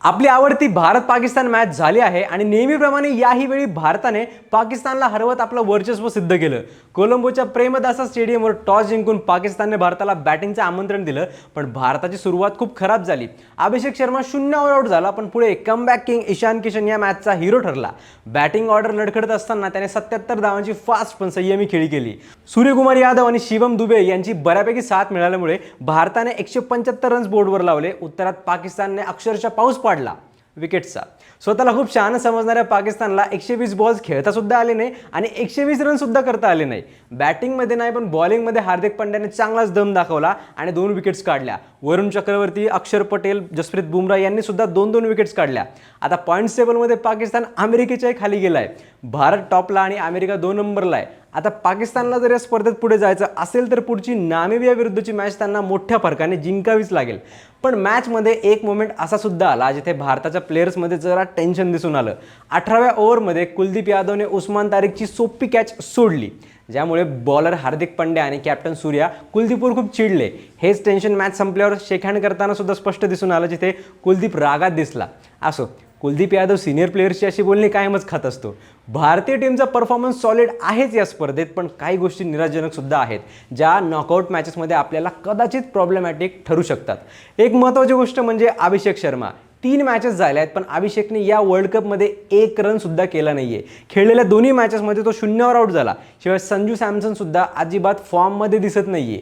आपली आवडती भारत पाकिस्तान मॅच झाली आहे आणि नेहमीप्रमाणे याही वेळी भारताने पाकिस्तानला हरवत आपलं वर्चस्व सिद्ध केलं। कोलंबोच्या प्रेमदासा स्टेडियमवर टॉस जिंकून पाकिस्तानने भारताला बॅटिंगचं आमंत्रण दिलं, पण भारताची सुरुवात खूप खराब झाली। अभिषेक शर्मा 0वर आउट झाला, पण पुढे कमबॅक किंग ईशान किशन या मॅचचा हिरो ठरला। बॅटिंग ऑर्डर लडखडत असताना त्याने 77 धावांची फास्ट पण संयमी खेळी केली। सूर्यकुमार यादव आणि शिवम दुबे यांची बऱ्यापैकी साथ मिळाल्यामुळे भारताने 175 रन्स बोर्डवर लावले। उत्तरात पाकिस्तानने अक्षरशः पाऊस पाडला विकेटचा। स्वतःला खूप शहाणं समजणाऱ्या पाकिस्तानला 120 बॉल्स खेळता सुद्धा आले नाही आणि 120 रन सुद्धा करता आले नाही। बॅटिंगमध्ये नाही पण बॉलिंगमध्ये हार्दिक पांड्याने चांगलाच दम दाखवला आणि 2 विकेट्स काढल्या। वरुण चक्रवर्ती, अक्षर पटेल, जसप्रीत बुमराह यांनी सुद्धा 2-2 विकेट्स काढल्या। आता पॉइंट्स टेबलमध्ये पाकिस्तान अमेरिकेच्या खाली गेलाय। भारत टॉपला आणि अमेरिका 2 नंबरला आहे। आता पाकिस्तानला जर या स्पर्धेत पुढे जायचं असेल तर पुढची नामिबिया विरुद्धची मॅच त्यांना मोठ्या फरकाने जिंकावीच लागेल। पण मॅचमध्ये एक मोमेंट असा सुद्धा आला जिथे भारताच्या प्लेयर्समध्ये जरा टेन्शन दिसून आलं। 18व्या ओव्हरमध्ये कुलदीप यादवने उस्मान तारिकची सोपी कॅच सोडली, ज्यामुळे बॉलर हार्दिक पांड्या आणि कॅप्टन सूर्या कुलदीपवर खूप चिडले। हेच टेन्शन मॅच संपल्यावर शेकहँड करताना सुद्धा स्पष्ट दिसून आलं, जिथे कुलदीप रागात दिसला। असो, कुलदीप यादव सिनियर प्लेयर्सची अशी बोलणी कायमच खात असतो। भारतीय टीमचा परफॉर्मन्स सॉलिड आहेच या स्पर्धेत, पण काही गोष्टी निराशाजनक सुद्धा आहेत, ज्या नॉकआउट मॅचेसमध्ये आपल्याला कदाचित प्रॉब्लेमॅटिक ठरू शकतात। एक महत्त्वाची गोष्ट म्हणजे अभिषेक शर्मा। 3 मॅचेस झाल्या आहेत, पण अभिषेकने या वर्ल्ड कपमध्ये 1 रन सुद्धा केला नाहीये। खेळलेल्या दोन्ही मॅचेसमध्ये तो 0वर आउट झाला। शिवाय संजू सॅमसन सुद्धा अजिबात फॉर्ममध्ये दिसत नाहीये।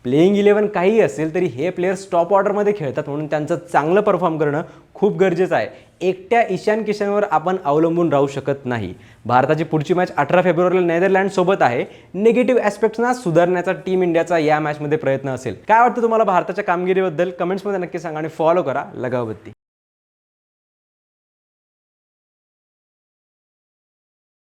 प्लेइंग 11 काही असेल तरी हे प्लेयर्स टॉप ऑर्डरमध्ये खेळतात, म्हणून त्यांचं चांगलं परफॉर्म करणं खूप गरजेचं आहे। एकट्या ईशान किशनवर आपण अवलंबून राहू शकत नाही। भारताची पुढची मॅच 18 फेब्रुवारीला नेदरलँडसोबत आहे। निगेटिव्ह ॲस्पेक्ट्सना सुधारण्याचा टीम इंडियाचा या मॅचमध्ये प्रयत्न असेल। काय वाटतं तुम्हाला भारताच्या कामगिरीबद्दल? कमेंट्समध्ये नक्की सांगा आणि फॉलो करा लगावबत्ती।